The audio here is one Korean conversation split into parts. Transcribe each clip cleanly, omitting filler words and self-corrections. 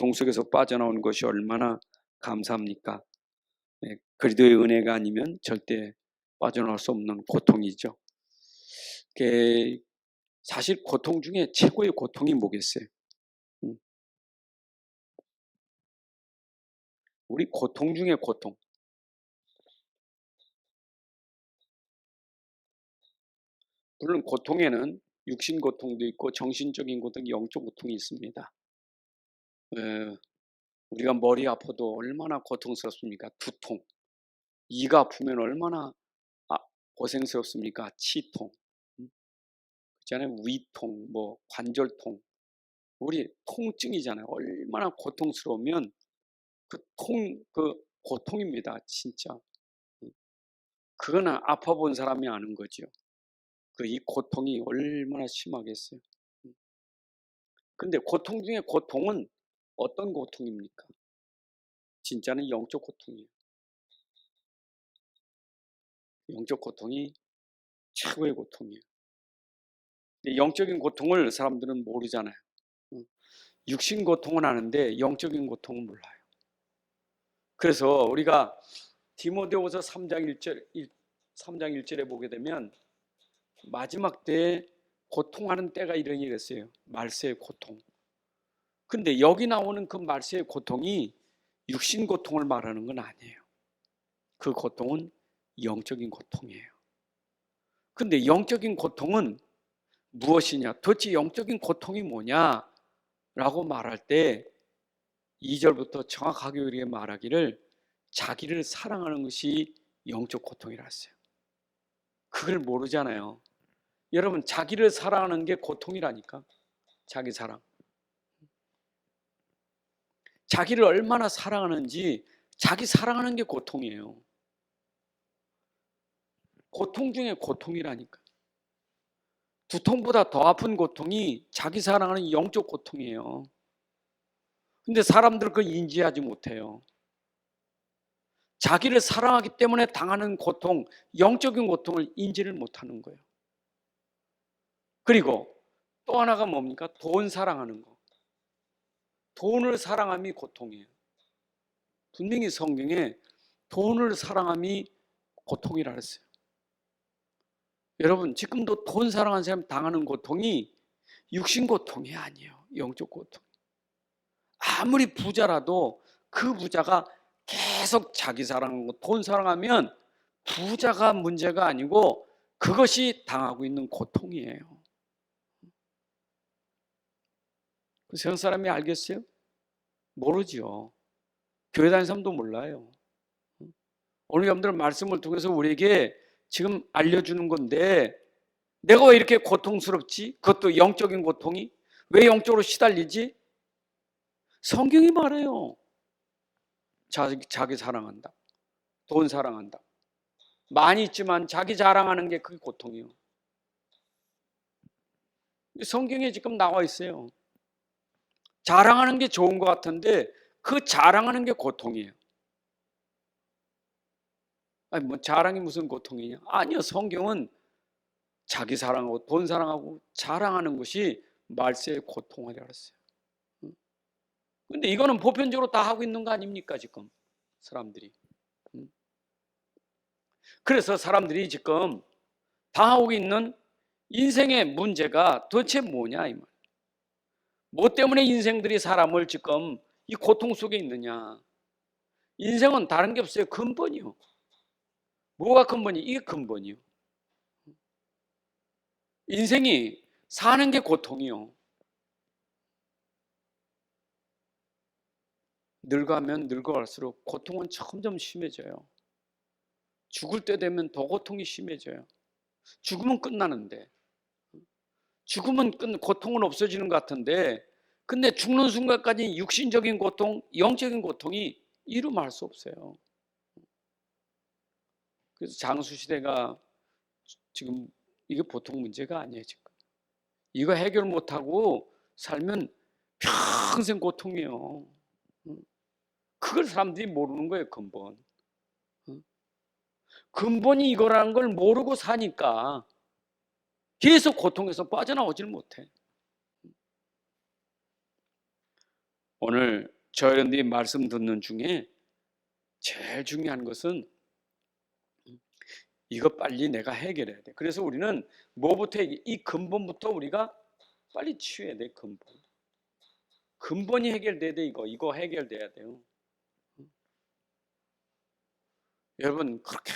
고통 속에서 빠져나온 것이 얼마나 감사합니까? 네, 그리스도의 은혜가 아니면 절대 빠져나올 수 없는 고통이죠. 사실 고통 중에 최고의 고통이 뭐겠어요? 우리 고통 중에 고통. 물론 고통에는 육신 고통도 있고 정신적인 고통, 영적 고통이 있습니다. 우리가 머리 아파도 얼마나 고통스럽습니까? 두통. 이가 아프면 얼마나 고생스럽습니까? 치통. 그렇잖아요. 위통, 관절통. 우리 통증이잖아요. 얼마나 고통스러우면 그 고통입니다. 진짜. 그거는 아파 본 사람이 아는 거죠. 이 고통이 얼마나 심하겠어요. 근데 고통 중에 고통은 어떤 고통입니까? 진짜는 영적 고통이에요. 영적 고통이 최고의 고통이에요. 영적인 고통을 사람들은 모르잖아요. 육신 고통은 아는데 영적인 고통은 몰라요. 그래서 우리가 디모데후서 3장 1절에 보게 되면 마지막 때에 고통하는 때가 이르니랬어요. 말세의 고통. 근데 여기 나오는 그 말세의 고통이 육신 고통을 말하는 건 아니에요. 그 고통은 영적인 고통이에요. 근데 영적인 고통은 무엇이냐? 도대체 영적인 고통이 뭐냐? 라고 말할 때 2절부터 정확하게 우리에게 말하기를 자기를 사랑하는 것이 영적 고통이라 했어요. 그걸 모르잖아요. 여러분, 자기를 사랑하는 게 고통이라니까. 자기 사랑. 자기를 얼마나 사랑하는지 자기 사랑하는 게 고통이에요. 고통 중에 고통이라니까. 두통보다 더 아픈 고통이 자기 사랑하는 영적 고통이에요. 근데 사람들은 그걸 인지하지 못해요. 자기를 사랑하기 때문에 당하는 고통, 영적인 고통을 인지를 못하는 거예요. 그리고 또 하나가 뭡니까? 돈 사랑하는 거. 돈을 사랑함이 고통이에요. 분명히 성경에 돈을 사랑함이 고통이라 그랬어요. 여러분, 지금도 돈 사랑하는 사람 당하는 고통이 육신 고통이 아니에요. 영적 고통. 아무리 부자라도 그 부자가 계속 자기 사랑하고 돈 사랑하면 부자가 문제가 아니고 그것이 당하고 있는 고통이에요. 세상 사람이 알겠어요? 모르죠. 교회 다니는 사람도 몰라요. 오늘 여러분들 말씀을 통해서 우리에게 지금 알려주는 건데 내가 왜 이렇게 고통스럽지? 그것도 영적인 고통이? 왜 영적으로 시달리지? 성경이 말해요. 자기 사랑한다. 돈 사랑한다. 많이 있지만 자기 자랑하는 게 그게 고통이에요. 성경에 지금 나와 있어요. 자랑하는 게 좋은 것 같은데 그 자랑하는 게 고통이에요. 아니 자랑이 무슨 고통이냐? 아니요. 성경은 자기 사랑하고 돈 사랑하고 자랑하는 것이 말세의 고통이라고 했어요. 근데 이거는 보편적으로 다 하고 있는 거 아닙니까 지금 사람들이. 그래서 사람들이 지금 당하고 있는 인생의 문제가 도대체 뭐냐 이 말. 뭐 때문에 인생들이 사람을 지금 이 고통 속에 있느냐. 인생은 다른 게 없어요. 근본이요. 뭐가 근본이? 이게 근본이요. 인생이 사는 게 고통이요. 늙어가면 늙어갈수록 고통은 점점 심해져요. 죽을 때 되면 더 고통이 심해져요. 죽으면 끝나는데. 죽으면 고통은 없어지는 것 같은데 근데 죽는 순간까지 육신적인 고통, 영적인 고통이 이루말 수 없어요. 그래서 장수시대가 지금 이게 보통 문제가 아니에요. 지금 이거 해결 못하고 살면 평생 고통이에요. 그걸 사람들이 모르는 거예요. 근본이 이거라는 걸 모르고 사니까 계속 고통에서 빠져나오질 못해. 오늘 저 여러분들이 말씀 듣는 중에 제일 중요한 것은 이거 빨리 내가 해결해야 돼. 그래서 우리는 뭐부터 이 근본부터 우리가 빨리 치워야 돼. 근본이 해결돼야 돼. 이거 해결돼야 돼요. 여러분 그렇게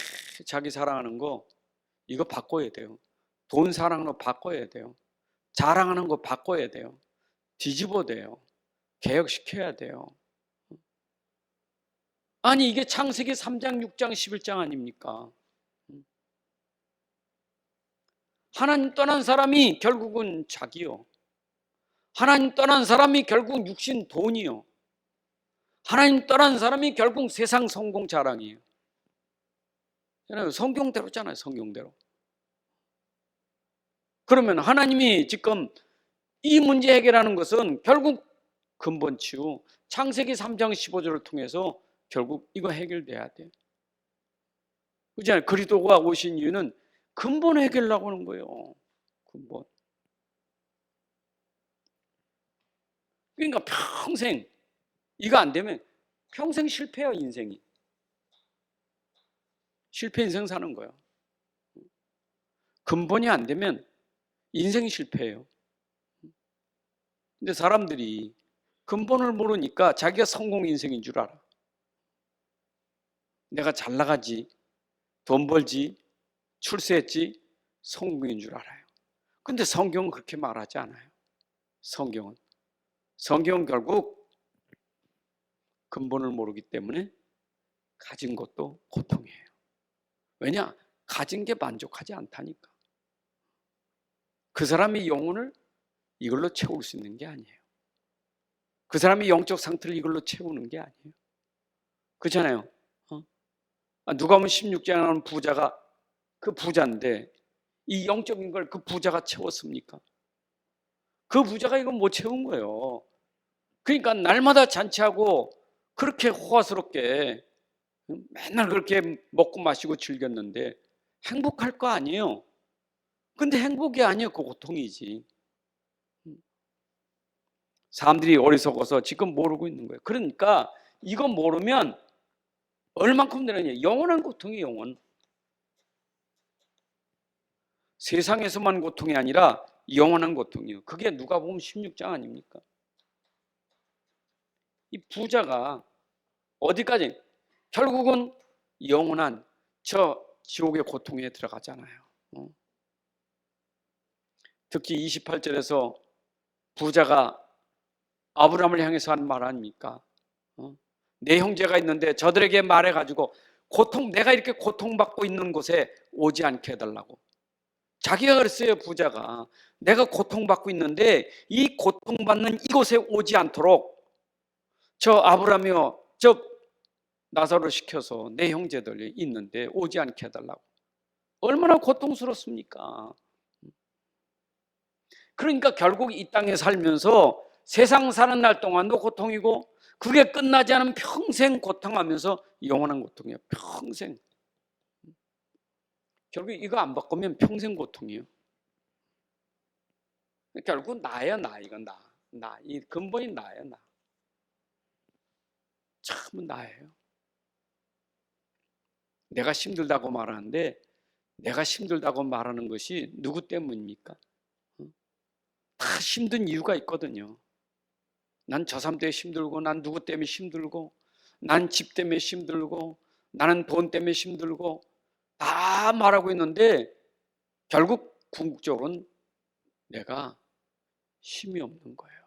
자기 사랑하는 거 이거 바꿔야 돼요. 돈 사랑하는 거 바꿔야 돼요. 자랑하는 거 바꿔야 돼요. 뒤집어야 돼요. 개혁시켜야 돼요. 아니 이게 창세기 3장, 6장, 11장 아닙니까? 하나님 떠난 사람이 결국은 자기요. 하나님 떠난 사람이 결국 육신 돈이요. 하나님 떠난 사람이 결국 세상 성공 자랑이에요. 성경대로잖아요. 성경대로. 그러면 하나님이 지금 이 문제 해결하는 것은 결국 근본치유 창세기 3장 15절을 통해서 결국 이거 해결돼야 돼요. 그렇잖아요. 그리스도가 오신 이유는 근본 해결하려고 하는 거예요. 근본. 그러니까 평생 이거 안 되면 평생 실패해요. 인생이. 실패 인생 사는 거예요. 근본이 안 되면 인생이 실패해요. 근데 사람들이 근본을 모르니까 자기가 성공 인생인 줄 알아. 내가 잘 나가지, 돈 벌지, 출세했지, 성공인 줄 알아요. 근데 성경은 그렇게 말하지 않아요. 성경은 결국 근본을 모르기 때문에 가진 것도 고통이에요. 왜냐? 가진 게 만족하지 않다니까. 그 사람의 영혼을 이걸로 채울 수 있는 게 아니에요. 그 사람의 영적 상태를 이걸로 채우는 게 아니에요. 그렇잖아요. 누가복음 16장에 나오는 부자가 그 부자인데 이 영적인 걸 그 부자가 채웠습니까? 그 부자가 이거 못 채운 거예요. 그러니까 날마다 잔치하고 그렇게 호화스럽게 맨날 그렇게 먹고 마시고 즐겼는데 행복할 거 아니에요. 근데 행복이 아니에요. 그 고통이지. 사람들이 어리석어서 지금 모르고 있는 거예요. 그러니까 이거 모르면 얼만큼 되느냐. 영원한 고통이 영원. 세상에서만 고통이 아니라 영원한 고통이요. 그게 누가복음 16장 아닙니까? 이 부자가 어디까지? 결국은 영원한 저 지옥의 고통에 들어가잖아요. 특히 28절에서 부자가 아브라함을 향해서 한 말 아닙니까? 내 형제가 있는데 저들에게 말해가지고 내가 이렇게 고통받고 있는 곳에 오지 않게 해달라고. 자기가 그랬어요. 부자가 내가 고통받고 있는데 이 고통받는 이곳에 오지 않도록 저 아브라함이요 저 나사로를 시켜서 내 형제들이 있는데 오지 않게 해달라고. 얼마나 고통스럽습니까? 그러니까 결국 이 땅에 살면서 세상 사는 날 동안도 고통이고 그게 끝나지 않으면 평생 고통하면서 영원한 고통이에요. 평생. 결국 이거 안 바꾸면 평생 고통이에요. 결국 나야 이건 나. 이 근본이 나야 나. 참 나예요. 내가 힘들다고 말하는데 내가 힘들다고 말하는 것이 누구 때문입니까? 다 힘든 이유가 있거든요. 난 저 사람 때문에 힘들고 난 누구 때문에 힘들고 난 집 때문에 힘들고 나는 돈 때문에 힘들고 다 말하고 있는데 결국 궁극적으로는 내가 힘이 없는 거예요.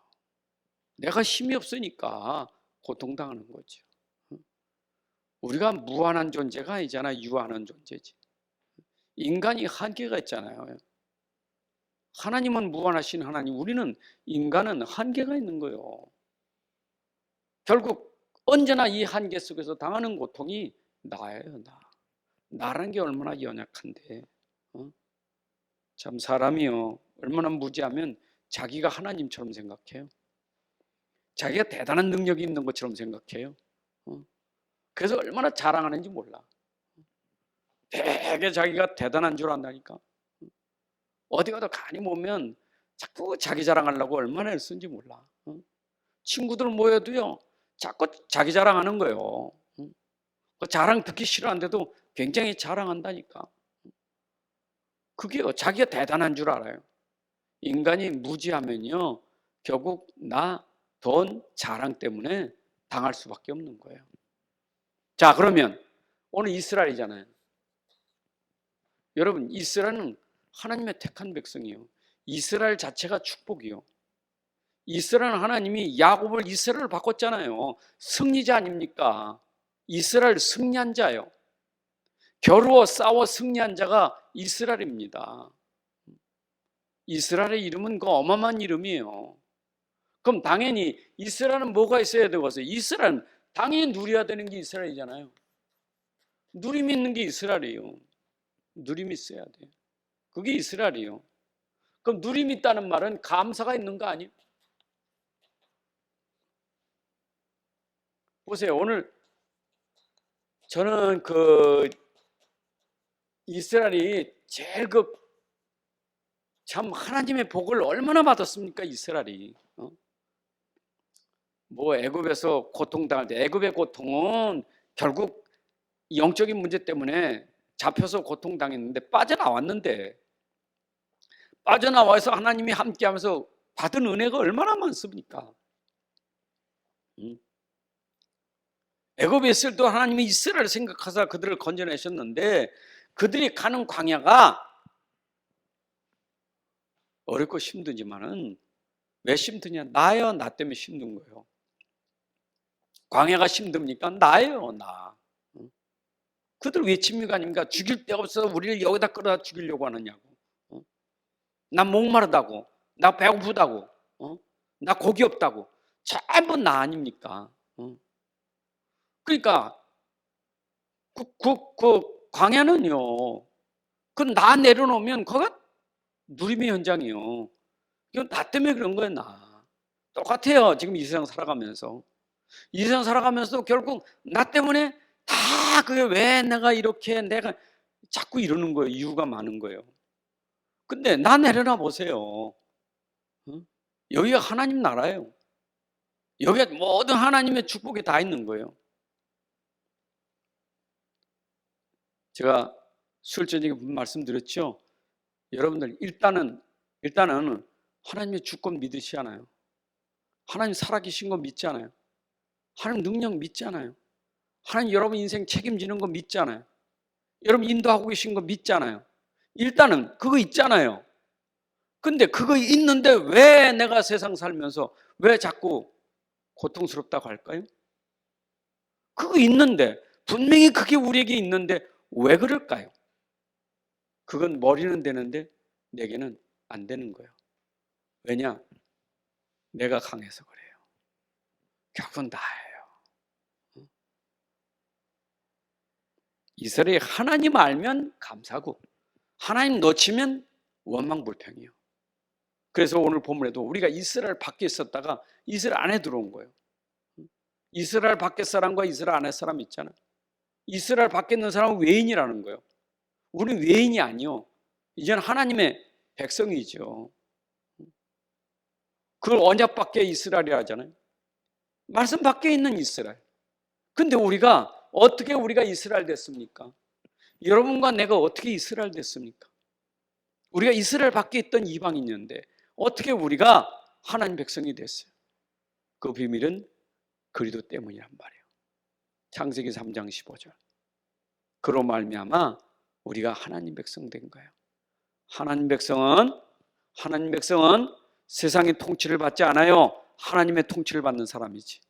내가 힘이 없으니까 고통당하는 거죠. 우리가 무한한 존재가 아니잖아. 유한한 존재지. 인간이 한계가 있잖아요. 하나님은 무한하신 하나님, 우리는 인간은 한계가 있는 거예요. 결국 언제나 이 한계 속에서 당하는 고통이 나예요. 나라는 게 얼마나 연약한데. 참 사람이요 얼마나 무지하면 자기가 하나님처럼 생각해요. 자기가 대단한 능력이 있는 것처럼 생각해요. 그래서 얼마나 자랑하는지 몰라. 되게 자기가 대단한 줄 안다니까. 어디 가도 간이 보면 자꾸 자기 자랑하려고 얼마나 애쓰는지 몰라. 친구들 모여도요 자꾸 자기 자랑하는 거예요. 그 자랑 듣기 싫어하는데도 굉장히 자랑한다니까. 그게요, 자기가 대단한 줄 알아요. 인간이 무지하면요, 결국 나, 돈, 자랑 때문에 당할 수밖에 없는 거예요. 자, 그러면 오늘 이스라엘이잖아요. 여러분, 이스라엘은 하나님의 택한 백성이요. 이스라엘 자체가 축복이요. 이스라엘 하나님이 야곱을 이스라엘을 바꿨잖아요. 승리자 아닙니까? 이스라엘 승리한 자요. 겨루어 싸워 승리한 자가 이스라엘입니다. 이스라엘의 이름은 그 어마어마한 이름이에요. 그럼 당연히 이스라엘은 뭐가 있어야 되겠어요? 이스라엘은 당연히 누려야 되는 게 이스라엘이잖아요. 누림이 있는 게 이스라엘이에요. 누림이 있어야 돼요. 그게 이스라엘이에요. 그럼 누림이 있다는 말은 감사가 있는 거 아니에요? 보세요. 오늘 저는 이스라엘이 제일 참 하나님의 복을 얼마나 받았습니까? 이스라엘이. 뭐 애굽에서 고통당할 때, 애굽의 고통은 결국 영적인 문제 때문에 잡혀서 고통당했는데 빠져나와서 하나님이 함께하면서 받은 은혜가 얼마나 많습니까? 애굽에 있을 때 하나님이 이스라엘을 생각하사 그들을 건져내셨는데, 그들이 가는 광야가 어렵고 힘들지만은 왜 힘드냐? 나예요. 나 때문에 힘든 거예요. 광야가 힘듭니까? 나예요. 나. 그들 왜 침묵 아닙니까? 죽일 데가 없어서 우리를 여기다 끌어다 죽이려고 하느냐고. 나 목마르다고, 나 배고프다고, 나 고기 없다고. 전부 나 아닙니까? 그러니까 그 광야는요, 그 나 내려놓으면 거기가 누림의 현장이요. 이건 나 때문에 그런 거예요. 나 똑같아요. 지금 이 세상 살아가면서 결국 나 때문에 다, 그게 왜 내가 이렇게 내가 자꾸 이러는 거예요. 이유가 많은 거예요. 근데 나 내려놔 보세요. 여기가 하나님 나라예요. 여기에 모든 하나님의 축복이 다 있는 거예요. 제가 수요일저녁에 말씀드렸죠. 여러분들 일단은 하나님의 주권 믿으시 않아요? 하나님 살아계신 거 믿지 않아요? 하나님 능력 믿지 않아요? 하나님 여러분 인생 책임지는 거 믿지 않아요? 여러분 인도하고 계신 거 믿지 않아요? 일단은 그거 있잖아요. 근데 그거 있는데 왜 내가 세상 살면서 왜 자꾸 고통스럽다고 할까요? 그거 있는데, 분명히 그게 우리에게 있는데 왜 그럴까요? 그건 머리는 되는데 내게는 안 되는 거예요. 왜냐? 내가 강해서 그래요. 결국은 나예요. 이스라엘이 하나님 알면 감사고, 하나님 놓치면 원망불평이에요. 그래서 오늘 본문에도 우리가 이스라엘 밖에 있었다가 이스라엘 안에 들어온 거예요. 이스라엘 밖에 사람과 이스라엘 안에 사람 있잖아요. 이스라엘 밖에 있는 사람은 외인이라는 거예요. 우리는 외인이 아니요, 이제는 하나님의 백성이죠. 그걸 언약 밖에 이스라엘이라 하잖아요. 말씀 밖에 있는 이스라엘. 근데 우리가 이스라엘 됐습니까? 여러분과 내가 어떻게 이스라엘 됐습니까? 우리가 이스라엘 밖에 있던 이방인이었는데 어떻게 우리가 하나님 백성이 됐어요? 그 비밀은 그리스도 때문이란 말이에요. 창세기 3장 15절. 그로 말미암아 우리가 하나님 백성 된 거예요. 하나님 백성은 세상의 통치를 받지 않아요. 하나님의 통치를 받는 사람이지.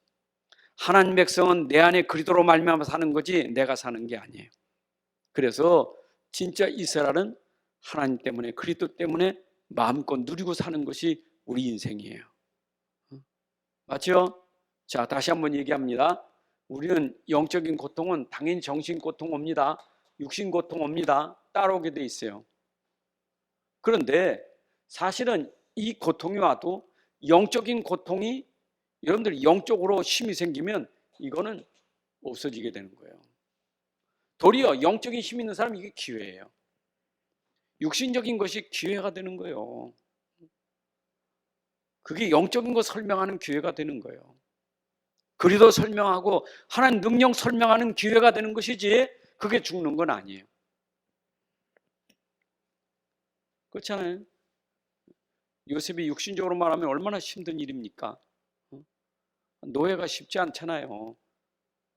하나님 백성은 내 안에 그리스도로 말미암아 사는 거지 내가 사는 게 아니에요. 그래서 진짜 이스라엘은 하나님 때문에, 그리스도 때문에 마음껏 누리고 사는 것이 우리 인생이에요. 맞죠? 자, 다시 한번 얘기합니다. 우리는 영적인 고통은 당연히 정신 고통 옵니다. 육신 고통 옵니다. 따라오게 돼 있어요. 그런데 사실은 이 고통이 와도 영적인 고통이, 여러분들이 영적으로 힘이 생기면 이거는 없어지게 되는 거예요. 도리어 영적인 힘 있는 사람은 이게 기회예요. 육신적인 것이 기회가 되는 거예요. 그게 영적인 거 설명하는 기회가 되는 거예요. 그리도 설명하고 하나님 능력 설명하는 기회가 되는 것이지 그게 죽는 건 아니에요. 그렇잖아요. 요셉이 육신적으로 말하면 얼마나 힘든 일입니까? 노예가 쉽지 않잖아요.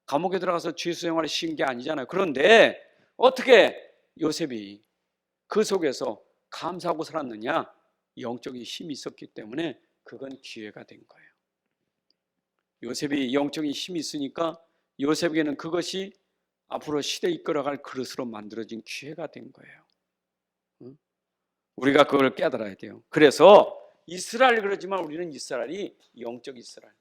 감옥에 들어가서 죄수 생활을 쉬운 게 아니잖아요. 그런데 어떻게 요셉이 그 속에서 감사하고 살았느냐? 영적인 힘이 있었기 때문에 그건 기회가 된 거예요. 요셉이 영적인 힘이 있으니까 요셉에게는 그것이 앞으로 시대 이끌어갈 그릇으로 만들어진 기회가 된 거예요. 우리가 그걸 깨달아야 돼요. 그래서 이스라엘 그러지만 우리는 이스라엘이 영적 이스라엘.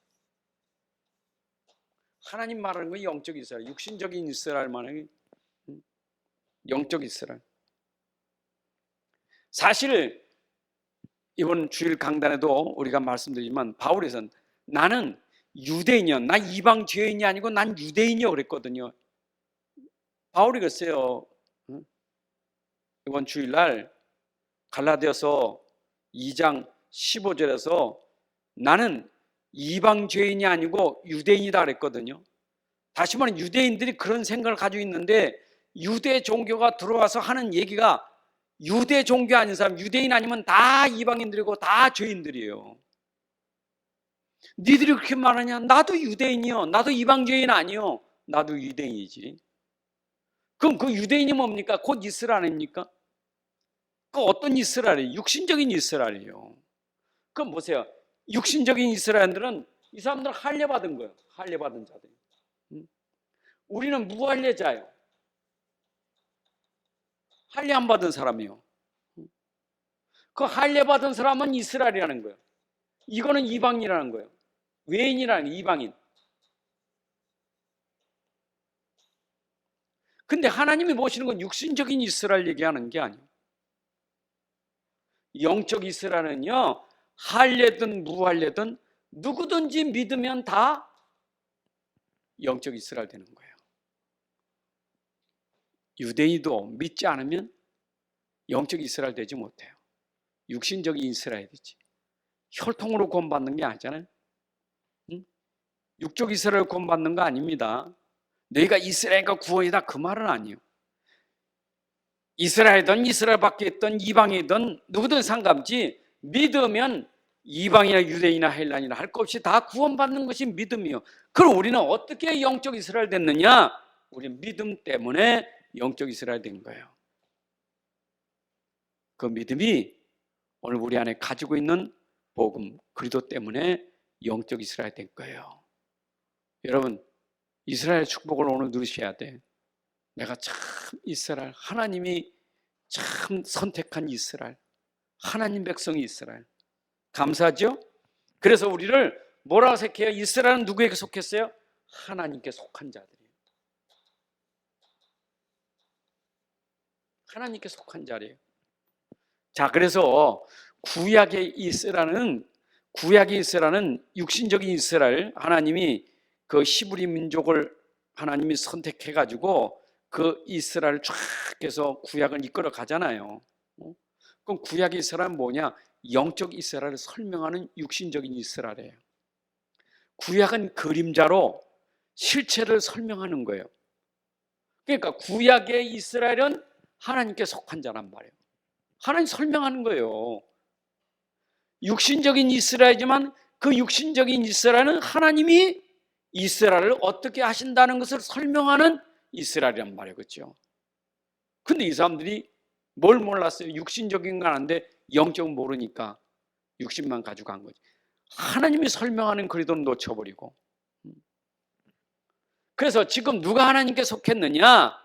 하나님 말하는 건 영적 이스라엘, 육신적인 이스라엘만이 영적 이스라엘. 사실 이번 주일 강단에도 우리가 말씀드리지만 바울에서는 나는 유대인이야, 나 이방 죄인이 아니고 난 유대인이야 그랬거든요. 바울이 글쎄요, 이번 주일날 갈라디아서 2장 15절에서 나는 이방 죄인이 아니고 유대인이다 그랬거든요. 다시 말하면 유대인들이 그런 생각을 가지고 있는데 유대 종교가 들어와서 하는 얘기가 유대 종교 아닌 사람, 유대인 아니면 다 이방인들이고 다 죄인들이에요. 니들이 그렇게 말하냐? 나도 유대인이요. 나도 이방 죄인 아니요. 나도 유대인이지. 그럼 그 유대인이 뭡니까? 곧 이스라엘 아닙니까? 그 어떤 이스라엘이에요? 육신적인 이스라엘이에요. 그럼 보세요. 육신적인 이스라엘들은 이 사람들은 할례 받은 거예요. 할례 받은 자들. 우리는 무할례자예요. 할례 안 받은 사람이요. 그 할례 받은 사람은 이스라엘이라는 거예요. 이거는 이방인이라는 거예요. 외인이라는 이방인. 근데 하나님이 보시는 건 육신적인 이스라엘 얘기하는 게 아니에요. 영적 이스라엘은요, 할례든 무할례든 누구든지 믿으면 다 영적 이스라엘 되는 거예요. 유대인도 믿지 않으면 영적 이스라엘 되지 못해요. 육신적인 이스라엘이지. 혈통으로 구원받는 게 아니잖아요. 육적 이스라엘 구원받는 거 아닙니다. 너희가 이스라엘과 구원이다 그 말은 아니에요. 이스라엘이든 이스라엘 밖에 있든 이방이든 누구든 상관없이 믿으면 이방이나 유대인이나 헬란이나 할 것 없이 다 구원받는 것이 믿음이요. 그럼 우리는 어떻게 영적 이스라엘 됐느냐? 우리는 믿음 때문에 영적 이스라엘 된 거예요. 그 믿음이 오늘 우리 안에 가지고 있는 복음, 그리스도 때문에 영적 이스라엘 된 거예요. 여러분, 이스라엘 축복을 오늘 누리셔야 돼. 내가 참 이스라엘, 하나님이 참 선택한 이스라엘, 하나님 백성이 이스라엘. 감사하죠? 그래서 우리를 뭐라고 색해요? 이스라엘은 누구에게 속했어요? 하나님께 속한 자들이에요. 하나님께 속한 자리예요. 자, 그래서 구약의 이스라엘은 육신적인 이스라엘, 하나님이 그 히브리 민족을 하나님이 선택해가지고 그 이스라엘을 쫙 해서 구약을 이끌어 가잖아요. 그럼 구약의 이스라엘은 뭐냐? 영적 이스라엘을 설명하는 육신적인 이스라엘이에요. 구약은 그림자로 실체를 설명하는 거예요. 그러니까 구약의 이스라엘은 하나님께 속한 자란 말이에요. 하나님 설명하는 거예요. 육신적인 이스라엘이지만 그 육신적인 이스라엘은 하나님이 이스라엘을 어떻게 하신다는 것을 설명하는 이스라엘이란 말이에요. 그렇죠? 근데 이 사람들이 뭘 몰랐어요? 육신적인 건 아는데 영적은 모르니까 육신만 가지고 간 거지. 하나님이 설명하는 그리도는 놓쳐버리고. 그래서 지금 누가 하나님께 속했느냐?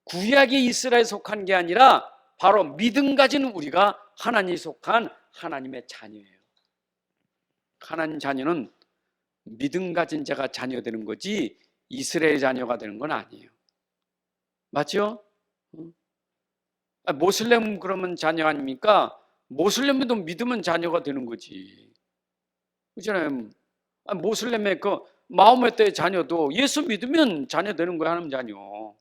구약의 이스라엘에 속한 게 아니라 바로 믿음 가진 우리가 하나님에 속한 하나님의 자녀예요. 하나님 자녀는 믿음 가진 자가 자녀 되는 거지 이스라엘 자녀가 되는 건 아니에요. 맞죠? 모슬렘 그러면 자녀 아닙니까? 모슬렘도 믿으면 자녀가 되는 거지. 그렇잖아요. 모슬렘의 그 마호메트의 자녀도 예수 믿으면 자녀 되는 거야. 하나님 자녀.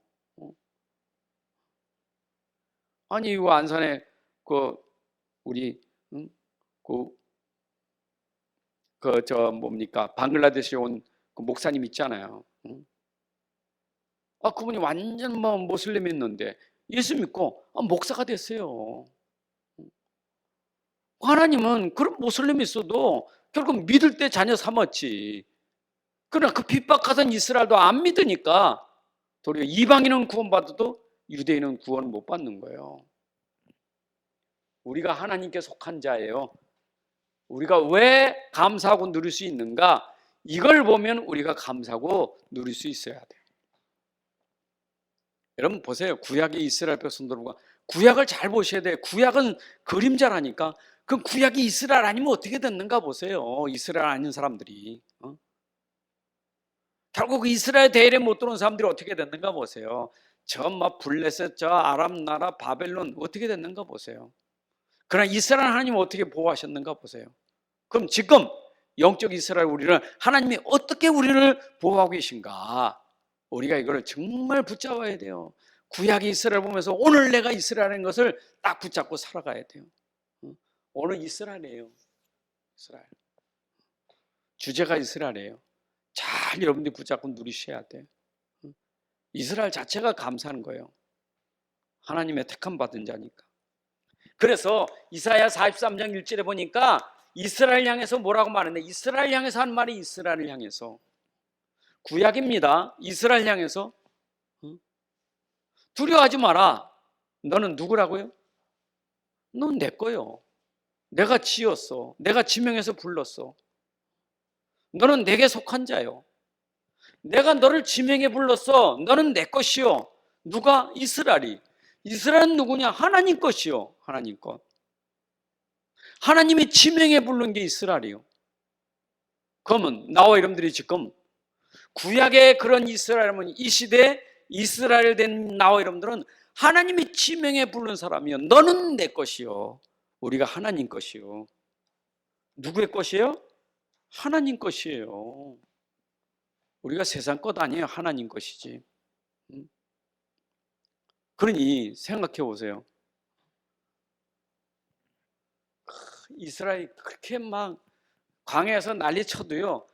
아니 이 안산에 그 우리 뭡니까 방글라데시에 온 그 목사님 있잖아요. 응? 그분이 완전 뭐 모슬림이었는데 예수 믿고 목사가 됐어요. 하나님은 그런 모슬림이 있어도 결국 믿을 때 자녀 삼았지. 그러나 그 핍박하던 이스라엘도 안 믿으니까 도리어 이방인은 구원받아도 유대인은 구원을 못 받는 거예요. 우리가 하나님께 속한 자예요. 우리가 왜 감사하고 누릴 수 있는가? 이걸 보면 우리가 감사하고 누릴 수 있어야 돼요. 여러분 보세요. 구약의 이스라엘 백성들과 구약을 잘 보셔야 돼요. 구약은 그림자라니까. 그 구약이 이스라엘 아니면 어떻게 됐는가 보세요. 이스라엘 아닌 사람들이. 결국 이스라엘 대열에 못 들어온 사람들이 어떻게 됐는가 보세요. 저 막 블레셋, 저 아람 나라, 바벨론 어떻게 됐는가 보세요. 그러나 이스라엘 하나님은 어떻게 보호하셨는가 보세요. 그럼 지금 영적 이스라엘 우리를 하나님이 어떻게 우리를 보호하고 계신가? 우리가 이걸 정말 붙잡아야 돼요. 구약의 이스라엘 보면서 오늘 내가 이스라엘인 것을 딱 붙잡고 살아가야 돼요. 오늘 이스라엘이에요. 이스라엘. 주제가 이스라엘이에요. 잘 여러분들이 붙잡고 누리셔야 돼요. 이스라엘 자체가 감사한 거예요. 하나님의 택함 받은 자니까. 그래서 이사야 43장 1절에 보니까 이스라엘 향해서 뭐라고 말했는데, 이스라엘 향해서 한 말이 이스라엘을 향해서, 구약입니다. 이스라엘 향해서 두려워하지 마라. 너는 누구라고요? 넌 내 거요. 내가 지었어. 내가 지명해서 불렀어. 너는 내게 속한 자요. 내가 너를 지명해 불렀어. 너는 내 것이요. 누가? 이스라엘이. 이스라엘은 누구냐? 하나님 것이요. 하나님 것. 하나님이 지명해 부른 게 이스라엘이요. 그러면 나와 여러분들이 지금 구약의 그런 이스라엘은 이 시대 이스라엘 된 나와 여러분들은 하나님이 지명해 부른 사람이요. 너는 내 것이요. 우리가 하나님 것이요. 누구의 것이에요? 하나님 것이에요. 우리가 세상 것 아니에요. 하나님 것이지. 그러니 생각해 보세요. 이스라엘이 그렇게 막 광야에서 난리 쳐도요,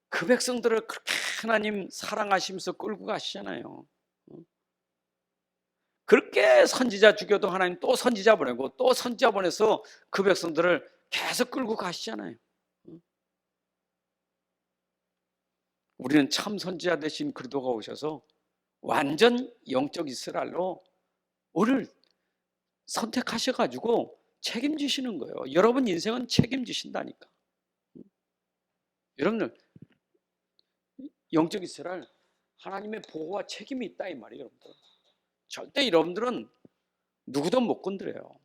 그 백성들을 그렇게 하나님 사랑하시면서 끌고 가시잖아요. 그렇게 선지자 죽여도 하나님 또 선지자 보내고 또 선지자 보내서 그 백성들을 계속 끌고 가시잖아요. 우리는 참 선지자 대신 그리스도가 오셔서 완전 영적 이스라엘로 우리를 선택하셔가지고 책임지시는 거예요. 여러분 인생은 책임지신다니까. 여러분들 영적 이스라엘 하나님의 보호와 책임이 있다 이 말이에요. 여러분들 절대 여러분들은 누구도 못 건드려요.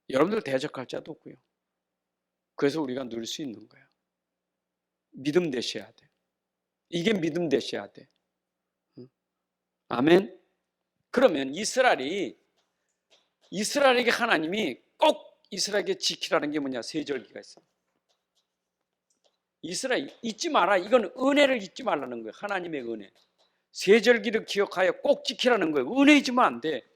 여러분들 대적할 자도 없고요. 그래서 우리가 누릴 수 있는 거예요. 믿음 되셔야 돼. 이게 믿음 되셔야 돼. 아멘. 그러면 이스라엘에게 하나님이 꼭 이스라엘에게 지키라는 게 뭐냐? 세 절기가 있어. 이스라엘 잊지 마라. 이건 은혜를 잊지 말라는 거예요. 하나님의 은혜. 세 절기를 기억하여 꼭 지키라는 거예요. 은혜 잊으면 안 돼.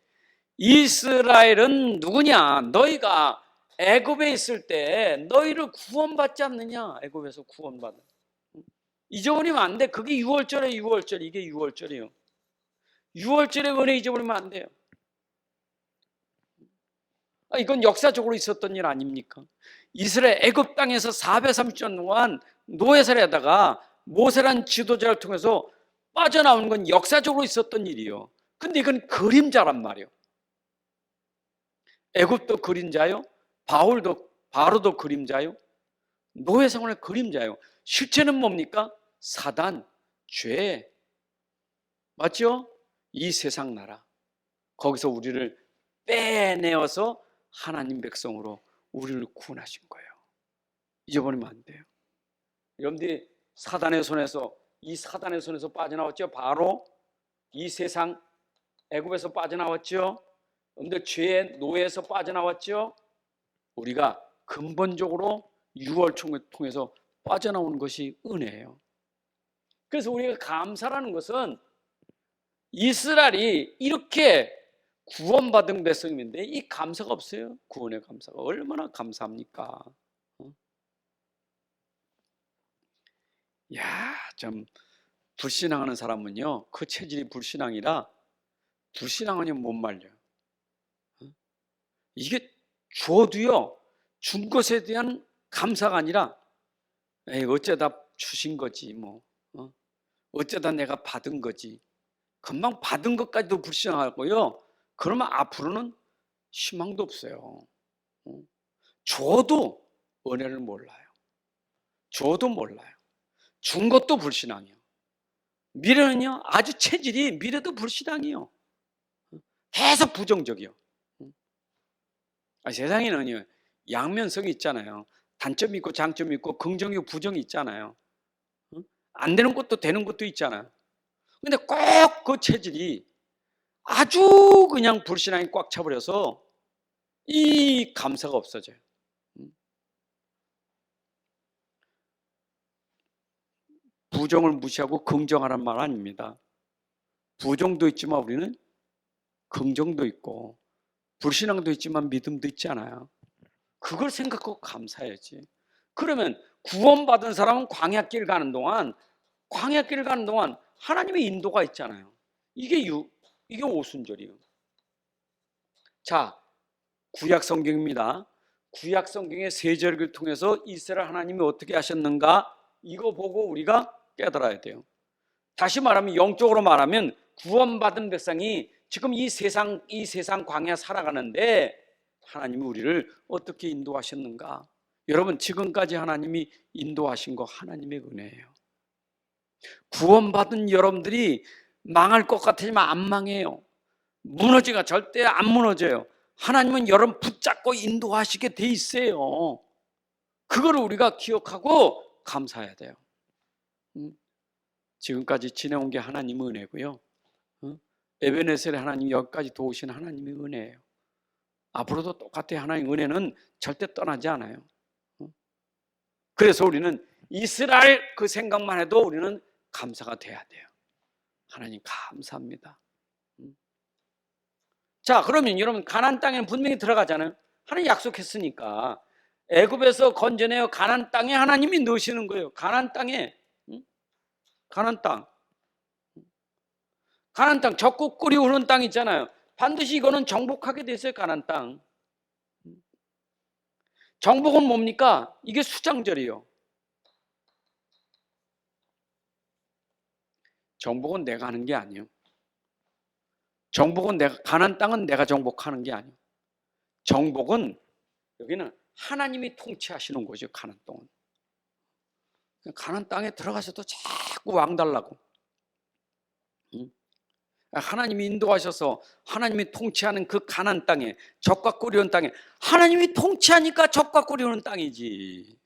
이스라엘은 누구냐? 너희가 애굽에 있을 때 너희를 구원받지 않느냐? 애굽에서 구원받아. 잊어버리면 안 돼. 그게 6월절에 6월절. 이게 6월절이에요. 6월절에 은혜 잊어버리면 안 돼요. 이건 역사적으로 있었던 일 아닙니까? 이스라엘 애굽 땅에서 430년 동안 노예살이 하다가 모세란 지도자를 통해서 빠져나오는 건 역사적으로 있었던 일이요. 근데 이건 그림자란 말이에요. 애굽도 그림자요. 바로도 그림자요. 노예 생활의 그림자요. 실체는 뭡니까? 사단, 죄. 맞죠? 이 세상 나라. 거기서 우리를 빼내어서 하나님 백성으로 우리를 구원하신 거예요. 잊어버리면 안 돼요. 여러분들이 사단의 손에서 빠져나왔죠. 바로 이 세상 애굽에서 빠져나왔죠. 여러분들 죄의 노예에서 빠져나왔죠. 우리가 근본적으로 유월총을 통해서 빠져나오는 것이 은혜예요. 그래서 우리가 감사라는 것은 이스라엘이 이렇게 구원받은 백성인데 이 감사가 없어요. 구원의 감사가 얼마나 감사합니까? 야, 좀 불신앙하는 사람은요, 그 체질이 불신앙이라 불신앙하면 못 말려요. 이게 줘도요, 준 것에 대한 감사가 아니라 에이, 어쩌다 주신 거지 뭐, 어쩌다 내가 받은 거지. 금방 받은 것까지도 불신앙하고요. 그러면 앞으로는 희망도 없어요. 줘도 은혜를 몰라요. 줘도 몰라요. 준 것도 불신앙이요. 미래는요, 아주 체질이 미래도 불신앙이요. 계속 부정적이요. 세상에는요, 양면성이 있잖아요. 단점이 있고 장점이 있고 긍정이고 부정이 있잖아요. 안 되는 것도 되는 것도 있잖아요. 근데 꼭 그 체질이 아주 그냥 불신앙이 꽉 차버려서 이 감사가 없어져요. 부정을 무시하고 긍정하란 말 아닙니다. 부정도 있지만 우리는 긍정도 있고 불신앙도 있지만 믿음도 있잖아요. 그걸 생각하고 감사해야지. 그러면 구원받은 사람은 광야길 가는 동안 하나님의 인도가 있잖아요. 이게 오순절이에요. 자, 구약 성경입니다. 구약 성경의 세 절기를 통해서 이스라엘 하나님이 어떻게 하셨는가, 이거 보고 우리가 깨달아야 돼요. 다시 말하면, 영적으로 말하면 구원받은 백성이 지금 이 세상 광야 살아가는데 하나님이 우리를 어떻게 인도하셨는가. 여러분, 지금까지 하나님이 인도하신 거 하나님의 은혜예요. 구원받은 여러분들이 망할 것 같지만 안 망해요. 무너지가 절대 안 무너져요. 하나님은 여러분 붙잡고 인도하시게 돼 있어요. 그거를 우리가 기억하고 감사해야 돼요. 지금까지 지내온 게 하나님의 은혜고요. 에베네셀의 하나님, 여기까지 도우신 하나님의 은혜예요. 앞으로도 똑같아요. 하나님의 은혜는 절대 떠나지 않아요. 그래서 우리는 이스라엘 그 생각만 해도 우리는 감사가 돼야 돼요. 하나님 감사합니다. 자, 그러면 여러분, 가나안 땅에는 분명히 들어가잖아요. 하나님 약속했으니까 애굽에서 건져내어 가나안 땅에 하나님이 넣으시는 거예요. 가나안 땅에, 가나안 땅 적국 꿀이 흐르는 땅 있잖아요. 반드시 이거는 정복하게 돼 있어요. 가나안 땅. 정복은 뭡니까? 이게 수장절이에요. 정복은 내가 하는 게 아니에요. 정복은 가나안 땅은 내가 정복하는 게 아니에요. 정복은 여기는 하나님이 통치하시는 거죠. 가나안 땅은. 가나안 땅에 들어가서도 자꾸 왕달라고. 하나님이 인도하셔서 하나님이 통치하는 그 가나안 땅에, 적과 꿀이 흐르는 땅에, 하나님이 통치하니까 적과 꿀이 흐르는 땅이지.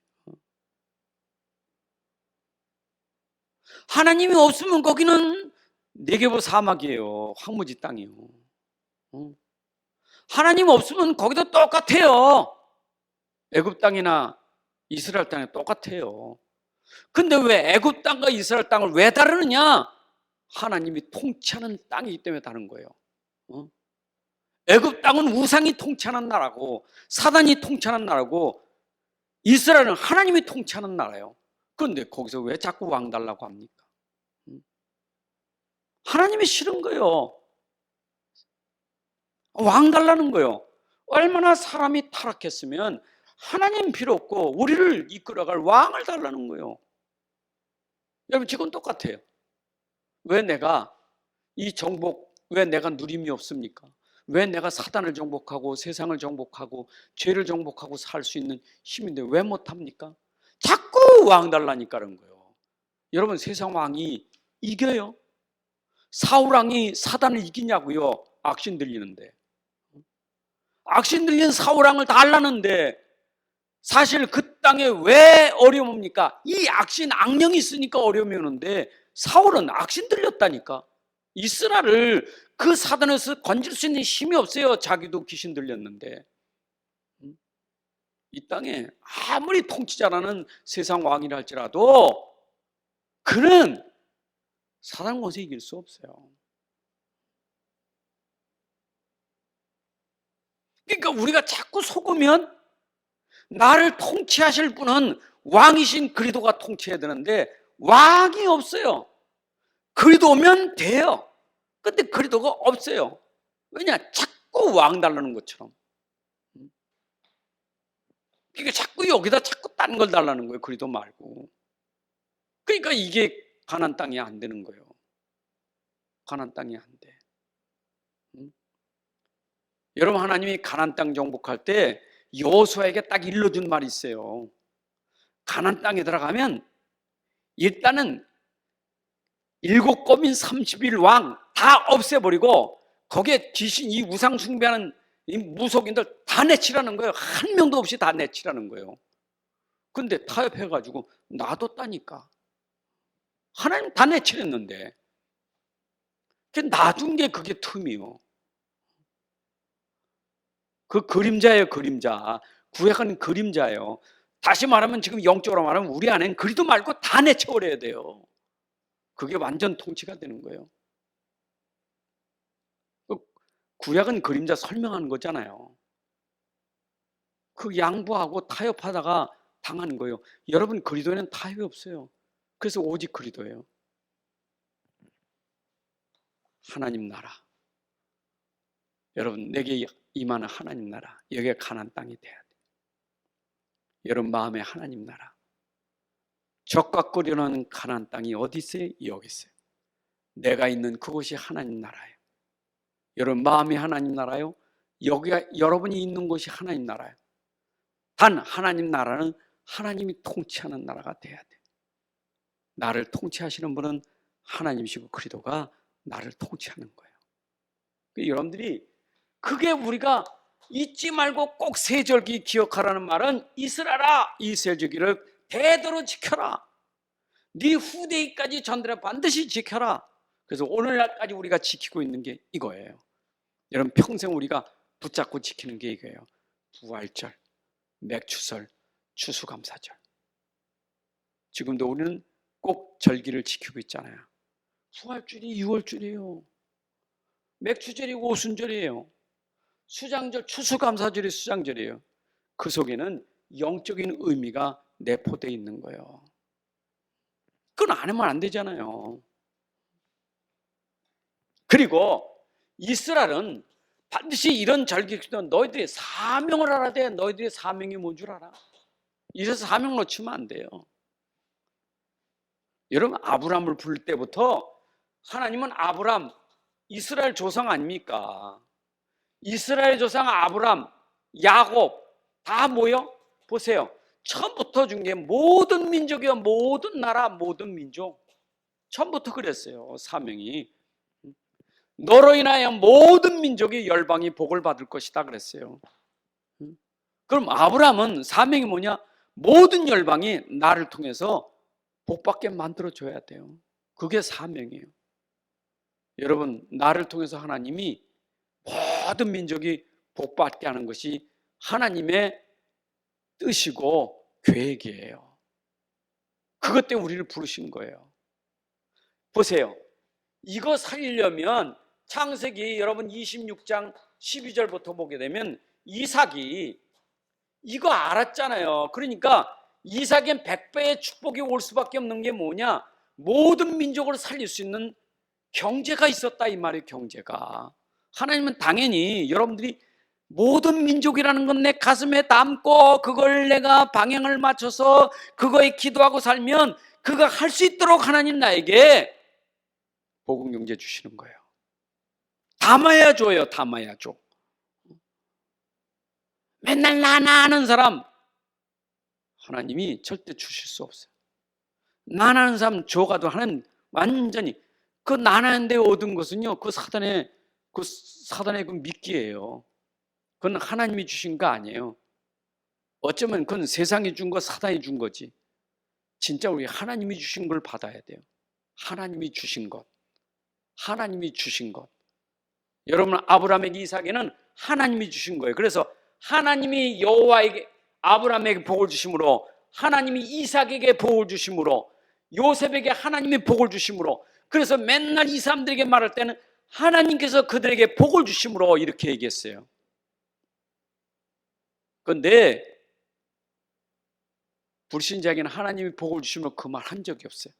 하나님이 없으면 거기는 네게보 사막이에요. 황무지 땅이에요. 하나님 없으면 거기도 똑같아요. 애굽 땅이나 이스라엘 땅이 똑같아요. 근데 왜 애굽 땅과 이스라엘 땅을 왜 다르느냐? 하나님이 통치하는 땅이기 때문에 다른 거예요. 애굽 땅은 우상이 통치하는 나라고, 사단이 통치하는 나라고, 이스라엘은 하나님이 통치하는 나라예요. 그런데 거기서 왜 자꾸 왕 달라고 합니까? 하나님이 싫은 거예요. 왕 달라는 거예요. 얼마나 사람이 타락했으면 하나님 필요 없고 우리를 이끌어갈 왕을 달라는 거예요. 여러분, 지금 똑같아요. 왜 내가 이 정복, 왜 내가 누림이 없습니까? 왜 내가 사단을 정복하고 세상을 정복하고 죄를 정복하고 살 수 있는 힘인데 왜 못합니까? 자꾸 왕 달라니까는 거예요. 여러분, 세상 왕이 이겨요? 사울 왕이 사단을 이기냐고요? 악신 들리는데. 악신 들리는 사울 왕을 달라는데 사실 그 땅에 왜 어려움입니까? 이 악신, 악령이 있으니까 어려움이 오는데 사울은 악신 들렸다니까. 이스라엘을 그 사단에서 건질 수 있는 힘이 없어요. 자기도 귀신 들렸는데. 이 땅에 아무리 통치자라는 세상 왕이라 할지라도 그는 사단 권세 이길 수 없어요. 그러니까 우리가 자꾸 속으면 나를 통치하실 분은 왕이신 그리스도가 통치해야 되는데 왕이 없어요. 그리도 오면 돼요. 근데 그리도가 없어요. 왜냐? 자꾸 왕 달라는 것처럼. 이게 자꾸 여기다 자꾸 딴 걸 달라는 거예요. 그리도 말고. 그러니까 이게 가나안 땅이 안 되는 거예요. 가나안 땅이 안 돼. 여러분, 하나님이 가나안 땅 정복할 때 여호수아에게 딱 일러준 말이 있어요. 가나안 땅에 들어가면 일단은 7 30일 왕 다 없애버리고 거기에 귀신, 이 우상 숭배하는 이 무속인들 다 내치라는 거예요. 한 명도 없이 다 내치라는 거예요. 근데 타협해가지고 놔뒀다니까. 하나님 다 내치랬는데 놔둔 게 그게 틈이요. 그 그림자예요. 그림자. 구약은 그림자예요. 다시 말하면, 지금 영적으로 말하면 우리 안에는 그리도 말고 다 내쳐버려야 돼요. 그게 완전 통치가 되는 거예요. 구약은 그림자 설명하는 거잖아요. 그 양보하고 타협하다가 당하는 거예요. 여러분, 그리도에는 타협이 없어요. 그래서 오직 그리도예요. 하나님 나라. 여러분, 내게 임하는 하나님 나라. 여기가 가나안 땅이 돼야 돼. 여러분 마음에 하나님 나라. 적과 끓여놓은 가나안 땅이 어디 있어요? 여기 있어요. 내가 있는 그곳이 하나님 나라예요. 여러분 마음이 하나님 나라요? 여기가 여러분이 있는 곳이 하나님 나라예요. 단 하나님 나라는 하나님이 통치하는 나라가 돼야 돼. 나를 통치하시는 분은 하나님이시고 그리도가 나를 통치하는 거예요. 여러분들이 그게 우리가 잊지 말고 꼭 세절기 기억하라는 말은, 이스라엘아, 이 세절기를 대대로 지켜라. 네 후대까지 전들에 반드시 지켜라. 그래서 오늘날까지 우리가 지키고 있는 게 이거예요. 여러분 평생 우리가 붙잡고 지키는 게 이거예요. 부활절, 맥추설, 추수감사절. 지금도 우리는 꼭 절기를 지키고 있잖아요. 부활절이 6월절이에요. 맥추절이 오순절이에요. 수장절, 추수감사절이 수장절이에요. 그 속에는 영적인 의미가 내포되어 있는 거예요. 그건 안 하면 안 되잖아요. 그리고 이스라엘은 반드시 이런 절기도 너희들이 사명을 알아야 돼. 너희들의 사명이 뭔 줄 알아? 이래서 사명 놓치면 안 돼요. 여러분 아브라함을 부를 때부터 하나님은 아브라함, 이스라엘 조상 아닙니까? 이스라엘 조상 아브라함, 야곱 다 모여 보세요. 처음부터 준 게 모든 민족이요, 모든 나라, 모든 민족. 처음부터 그랬어요. 사명이 너로 인하여 모든 민족이 열방이 복을 받을 것이다 그랬어요. 그럼 아브라함은 사명이 뭐냐? 모든 열방이 나를 통해서 복받게 만들어줘야 돼요. 그게 사명이에요. 여러분 나를 통해서 하나님이 모든 민족이 복받게 하는 것이 하나님의 뜻이고 계획이에요. 그것 때문에 우리를 부르신 거예요. 보세요. 이거 살리려면 창세기 여러분 26장 12절부터 보게 되면 이삭이 이거 알았잖아요. 그러니까 이삭엔 100배의 축복이 올 수밖에 없는 게 뭐냐? 모든 민족을 살릴 수 있는 경제가 있었다 이 말이에요. 경제가. 하나님은 당연히 여러분들이 모든 민족이라는 건 내 가슴에 담고 그걸 내가 방향을 맞춰서 그거에 기도하고 살면 그거 할 수 있도록 하나님 나에게 복음 경제 주시는 거예요. 담아야 줘요. 담아야 줘. 맨날 나나 하는 사람 하나님이 절대 주실 수 없어요. 나나하는 사람 줘가도 하나님 완전히 그 나나는데 얻은 것은요 그 사단의 그 미끼예요. 그건 하나님이 주신 거 아니에요. 어쩌면 그건 세상이 준 거, 사단이 준 거지. 진짜 우리 하나님이 주신 걸 받아야 돼요. 하나님이 주신 것. 하나님이 주신 것. 여러분 아브라함에게 이삭에는 하나님이 주신 거예요. 그래서 하나님이 여호와에게 아브라함에게 복을 주심으로, 하나님이 이삭에게 복을 주심으로, 요셉에게 하나님이 복을 주심으로, 그래서 맨날 이 사람들에게 말할 때는 하나님께서 그들에게 복을 주심으로 이렇게 얘기했어요. 그런데 불신자에게는 하나님이 복을 주시면 그 말 한 적이 없어요.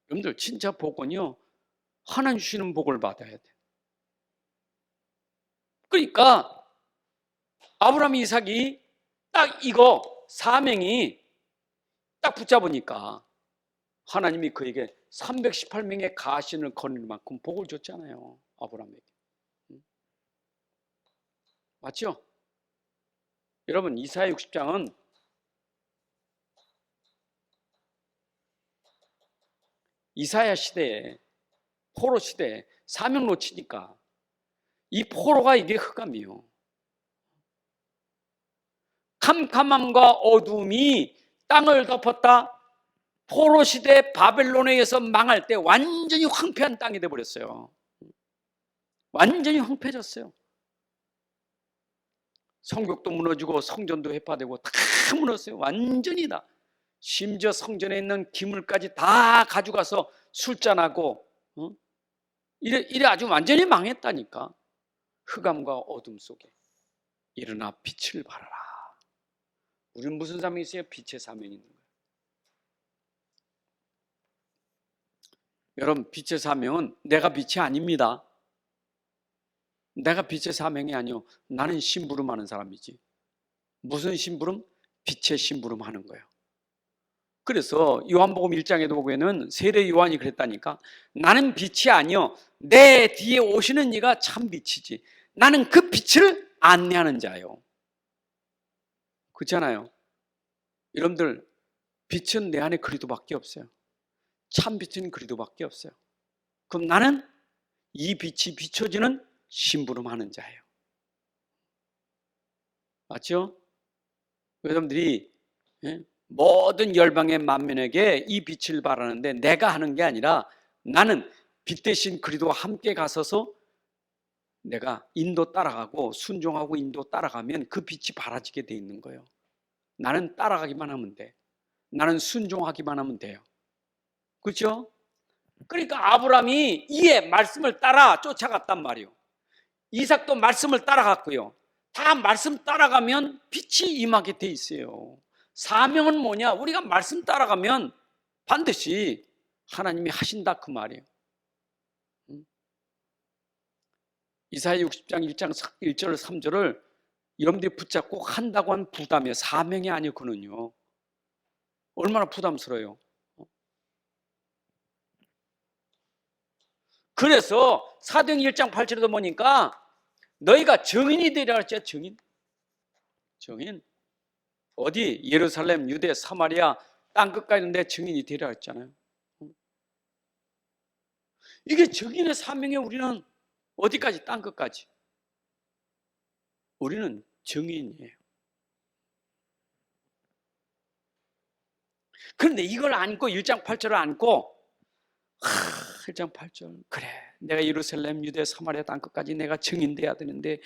여러분들 진짜 복은요, 하나님 주시는 복을 받아야 돼. 그러니까 아브라함, 이삭이 딱 이거 사명이 딱 붙잡으니까 하나님이 그에게 318명의 가신을 거닐 만큼 복을 줬잖아요, 아브라함에게. 맞죠? 여러분, 이사야 60장은 이사야 시대에, 포로 시대에 사명 놓치니까 이 포로가 이게 흑암이요. 캄캄함과 어둠이 땅을 덮었다. 포로 시대 바벨론에 의해서 망할 때 완전히 황폐한 땅이 돼버렸어요. 완전히 황폐해졌어요. 성벽도 무너지고 성전도 해파되고 다 무너졌어요. 완전히 다. 심지어 성전에 있는 기물까지 다 가져가서 술잔하고 이래 아주 완전히 망했다니까. 흑암과 어둠 속에 일어나 빛을 발하라. 우리는 무슨 사명이 있어요? 빛의 사명이 있는 거예요. 여러분, 빛의 사명은 내가 빛이 아닙니다. 내가 빛의 사명이 아니요, 나는 심부름하는 사람이지. 무슨 심부름? 빛의 심부름 하는 거예요. 그래서 요한복음 1장에도 보면은 세례 요한이 그랬다니까. 나는 빛이 아니요, 내 뒤에 오시는 이가 참 빛이지. 나는 그 빛을 안내하는 자요. 그렇잖아요. 여러분들, 빛은 내 안에 그리도밖에 없어요. 참 빛은 그리도밖에 없어요. 그럼 나는 이 빛이 비춰지는 심부름하는 자예요. 맞죠? 여러분들이 모든 열방의 만민에게 이 빛을 바라는데 내가 하는 게 아니라 나는 빛 대신 그리도와 함께 가서서 내가 인도 따라가고 순종하고 인도 따라가면 그 빛이 발아지게 돼 있는 거예요. 나는 따라가기만 하면 돼. 나는 순종하기만 하면 돼요. 그렇죠? 그러니까 아브라함이 이에 말씀을 따라 쫓아갔단 말이에요. 이삭도 말씀을 따라갔고요. 다 말씀 따라가면 빛이 임하게 돼 있어요. 사명은 뭐냐? 우리가 말씀 따라가면 반드시 하나님이 하신다 그 말이에요. 이사야 60장 1장 1절 3절을 여러분들이 붙잡고 한다고 한 부담이에요. 사명이 아니에요. 그는요. 얼마나 부담스러워요. 그래서 사도행 1장 8절에도 보니까 너희가 증인이 되리라 했죠. 증인. 어디? 예루살렘, 유대, 사마리아 땅끝까지 있는데 증인이 되리라 했잖아요. 이게 증인의 사명에 우리는 어디까지? 땅끝까지. 우리는 증인이에요. 그런데 이걸 안고 1장 8절을 안고 1장 8절 그래 내가 예루살렘, 유대, 사마리아 땅끝까지 내가 증인돼야 되는데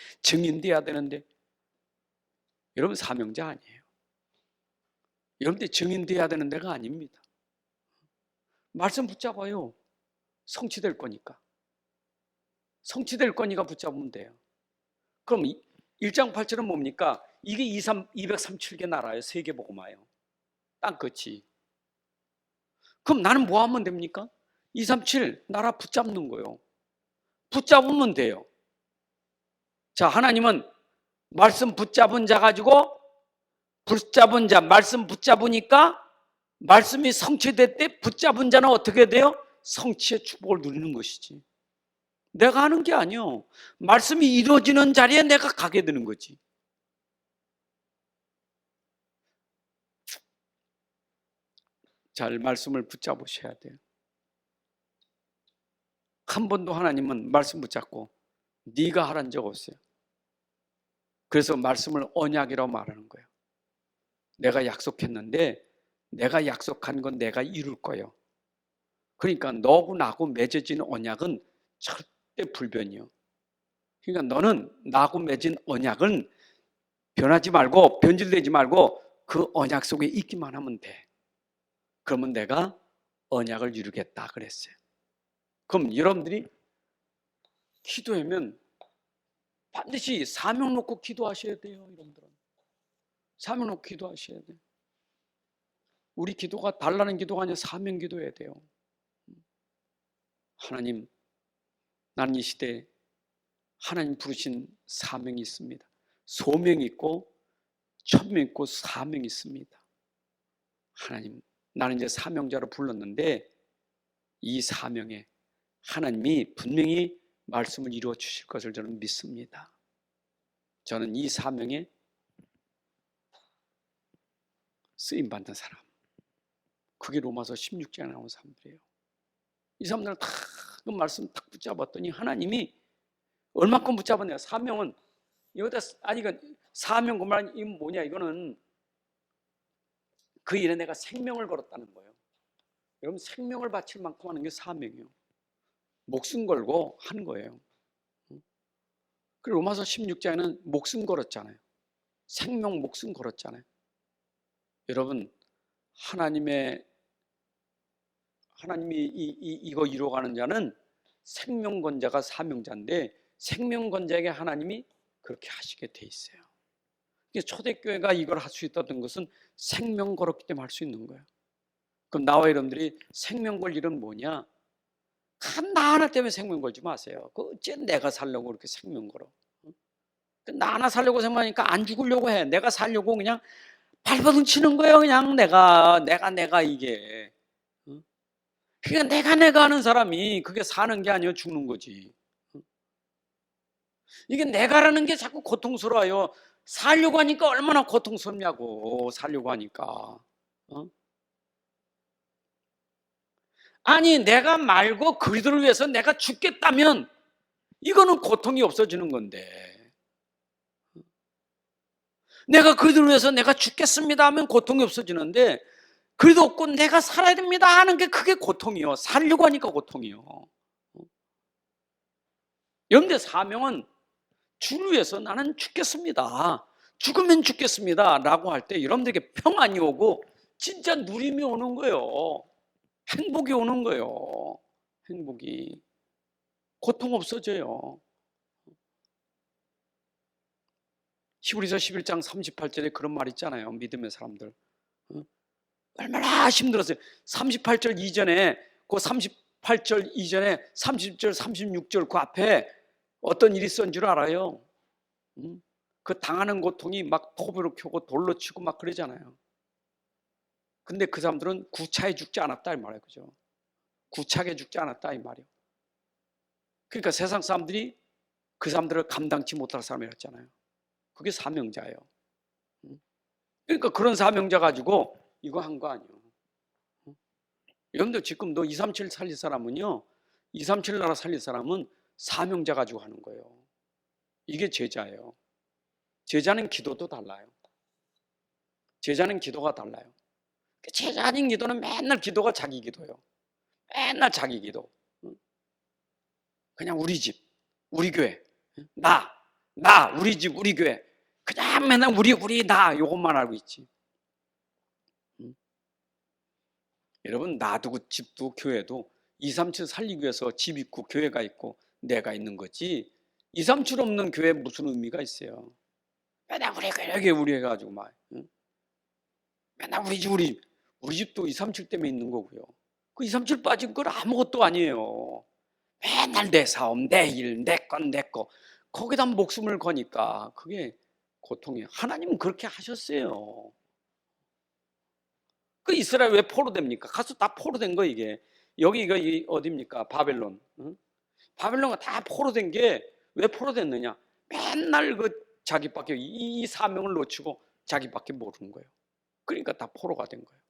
여러분 사명자 아니에요. 여러분들 증인돼야 되는 데가 아닙니다. 말씀 붙잡아요. 성취될 거니까. 성취될 거니까 붙잡으면 돼요. 그럼 1장 8절은 뭡니까? 이게 237개 나라예요. 세계복음화요. 땅끝이. 그럼 나는 뭐 하면 됩니까? 237 나라 붙잡는 거예요. 붙잡으면 돼요. 자, 하나님은 말씀 붙잡은 자 가지고 붙잡은 자, 말씀 붙잡으니까 말씀이 성취될 때 붙잡은 자는 어떻게 돼요? 성취의 축복을 누리는 것이지. 내가 하는 게 아니요. 말씀이 이루어지는 자리에 내가 가게 되는 거지. 잘 말씀을 붙잡으셔야 돼요. 한 번도 하나님은 말씀 붙잡고 네가 하란 적 없어요. 그래서 말씀을 언약이라고 말하는 거예요. 내가 약속했는데 내가 약속한 건 내가 이룰 거예요. 그러니까 너하고 나하고 맺어진 언약은 절대 불변이요. 그러니까 너는 나하고 맺은 언약은 변하지 말고 변질되지 말고 그 언약 속에 있기만 하면 돼. 그러면 내가 언약을 이루겠다 그랬어요. 그럼 여러분들이 기도하면 반드시 사명 놓고 기도하셔야 돼요. 여러분들은 사명 놓고 기도하셔야 돼요. 우리 기도가 달라는 기도가 아니라 사명 기도해야 돼요. 하나님, 나는 이 시대에 하나님 부르신 사명이 있습니다. 소명이 있고 천명이 있고 사명이 있습니다. 하나님, 나는 이제 사명자로 불렀는데 이 사명에 하나님이 분명히 말씀을 이루어 주실 것을 저는 믿습니다. 저는 이 사명에 쓰임받는 사람, 그게 로마서 16장에 나온 사람들이에요. 이 사람들은 다 그 말씀 딱 붙잡았더니 하나님이 얼마큼 붙잡았냐. 사명은 이거다. 아니, 이건 사명 그 말, 이건 뭐냐, 이거는 그 일에 내가 생명을 걸었다는 거예요. 여러분, 생명을 바칠 만큼 하는 게 사명이에요. 목숨 걸고 한 거예요. 그리고 로마서 16장에는 목숨 걸었잖아요. 생명 목숨 걸었잖아요. 여러분, 하나님이 이거 이루어가는 자는 생명건자가 사명자인데 생명건자에게 하나님이 그렇게 하시게 돼 있어요. 초대교회가 이걸 할 수 있었던 것은 생명 걸었기 때문에 할 수 있는 거예요. 그럼 나와 여러분들이 생명 걸 일은 뭐냐? 나 하나 때문에 생명 걸지 마세요. 어째 내가 살려고 그렇게 생명 걸어? 나 하나 살려고 생각하니까 안 죽으려고 해. 내가 살려고 그냥 발버둥 치는 거예요. 그냥 내가 이게. 그러니까 내가 하는 사람이 그게 사는 게 아니에요. 죽는 거지. 이게 내가라는 게 자꾸 고통스러워요. 살려고 하니까 얼마나 고통스럽냐고. 살려고 하니까. 아니, 내가 말고 그들을 위해서 내가 죽겠다면 이거는 고통이 없어지는 건데, 내가 그들을 위해서 내가 죽겠습니다 하면 고통이 없어지는데, 그래도 없고 내가 살아야 됩니다 하는 게 그게 고통이요. 살려고 하니까 고통이요. 여러분들 사명은 주를 위해서 나는 죽겠습니다, 죽으면 죽겠습니다 라고 할 때 여러분들에게 평안이 오고 진짜 누림이 오는 거예요. 행복이 오는 거예요. 행복이. 고통 없어져요. 히브리서 11장 38절에 그런 말 있잖아요. 믿음의 사람들 얼마나 힘들었어요. 38절 이전에, 그 38절 이전에 30절 36절 그 앞에 어떤 일이 있었는 줄 알아요? 그 당하는 고통이 막 포부로 켜고 돌로 치고 막 그러잖아요. 근데 그 사람들은 구차해 죽지 않았다 이 말이에요. 그죠? 구차하게 죽지 않았다 이 말이에요. 그러니까 세상 사람들이 그 사람들을 감당치 못할 사람이었잖아요. 그게 사명자예요. 그러니까 그런 사명자 가지고 이거 한 거 아니에요. 여러분들 지금 너 237 살릴 사람은요, 237 나라 살릴 사람은 사명자 가지고 하는 거예요. 이게 제자예요. 제자는 기도도 달라요. 제자는 기도가 달라요. 제자 아닌 기도는 맨날 기도가 자기 기도예요. 맨날 자기 기도. 그냥 우리 집, 우리 교회, 나, 우리 집, 우리 교회. 그냥 맨날 우리, 나 요것만 알고 있지. 여러분, 나도 집도 교회도 237 살리기 위해서 집 있고 교회가 있고 내가 있는 거지, 237 없는 교회에 무슨 의미가 있어요? 맨날 우리 해가지고 막 맨날 우리 집도 237 때문에 있는 거고요. 그 237 빠진 건 아무것도 아니에요. 맨날 내 사업, 내 일, 내 거 거기다 목숨을 거니까 그게 고통이에요. 하나님은 그렇게 하셨어요. 그 이스라엘 왜 포로됩니까? 가서 다 포로된 거 이게. 여기가 어디입니까? 바벨론. 바벨론가 다 포로된 게 왜 포로됐느냐? 맨날 그 자기밖에 이 사명을 놓치고 자기밖에 모르는 거예요. 그러니까 다 포로가 된 거예요.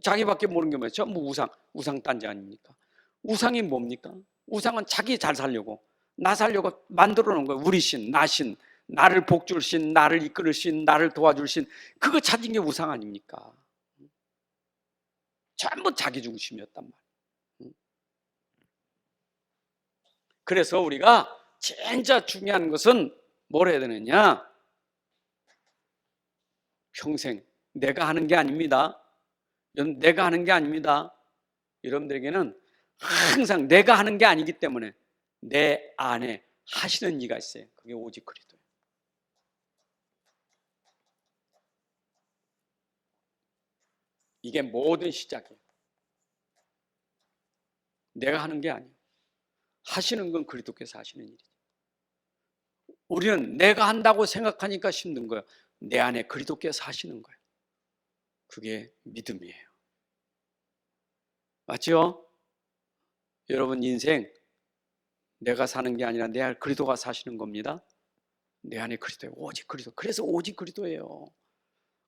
자기밖에 모르는 게 뭐예요? 전부 우상 딴지 아닙니까? 우상이 뭡니까? 우상은 자기 잘 살려고, 나 살려고 만들어 놓은 거예요. 우리 신, 나 신, 나를 복줄 신, 나를 이끌을 신, 나를 도와줄 신, 그거 찾은 게 우상 아닙니까? 전부 자기 중심이었단 말이에요. 그래서 우리가 진짜 중요한 것은 뭘 해야 되느냐? 평생 내가 하는 게 아닙니다. 내가 하는 게 아닙니다. 여러분들에게는 항상 내가 하는 게 아니기 때문에 내 안에 하시는 이가 있어요. 그게 오직 그리스도예요. 이게 모든 시작이에요. 내가 하는 게 아니에요. 하시는 건 그리스도께서 하시는 일이죠. 우리는 내가 한다고 생각하니까 힘든 거예요. 내 안에 그리스도께서 하시는 거예요. 그게 믿음이에요. 맞죠? 여러분 인생 내가 사는 게 아니라 내 안에 그리스도가 사시는 겁니다. 내 안에 그리스도예요. 오직 그리스도. 그래서 오직 그리스도예요.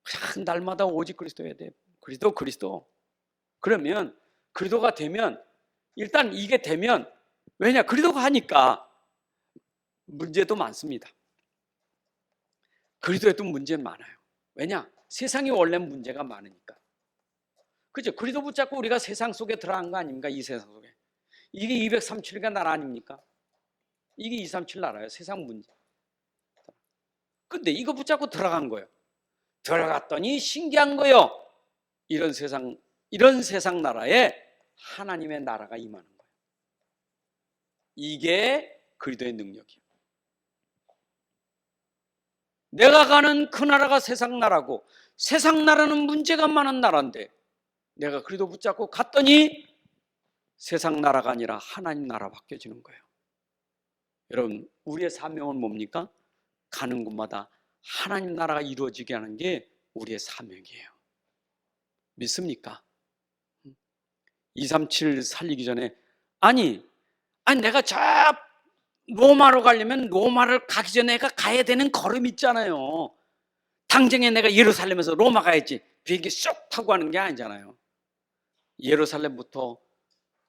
그냥 날마다 오직 그리스도여야 돼. 그리스도. 그러면 그리스도가 되면 일단 이게 되면 왜냐? 그리스도가 하니까 문제도 많습니다. 그리스도에도 문제는 많아요. 왜냐? 세상이 원래 문제가 많으니까. 그죠? 그리스도 붙잡고 우리가 세상 속에 들어간 거 아닙니까? 이 세상 속에. 이게 237가 나라 아닙니까? 이게 237 나라예요. 세상 문제. 근데 이거 붙잡고 들어간 거예요. 들어갔더니 신기한 거예요. 이런 세상 나라에 하나님의 나라가 임하는 거예요. 이게 그리스도의 능력이에요. 내가 가는 그 나라가 세상 나라고 세상 나라는 문제가 많은 나라인데 내가 그리스도 붙잡고 갔더니 세상 나라가 아니라 하나님 나라 바뀌어지는 거예요. 여러분 우리의 사명은 뭡니까? 가는 곳마다 하나님 나라가 이루어지게 하는 게 우리의 사명이에요. 믿습니까? 237 살리기 전에 아니 내가 저 로마로 가려면 로마를 가기 전에 내가 가야 되는 걸음 있잖아요. 당장에 내가 예루살렘에서 로마 가야지 비행기 쏙 타고 가는 게 아니잖아요. 예루살렘부터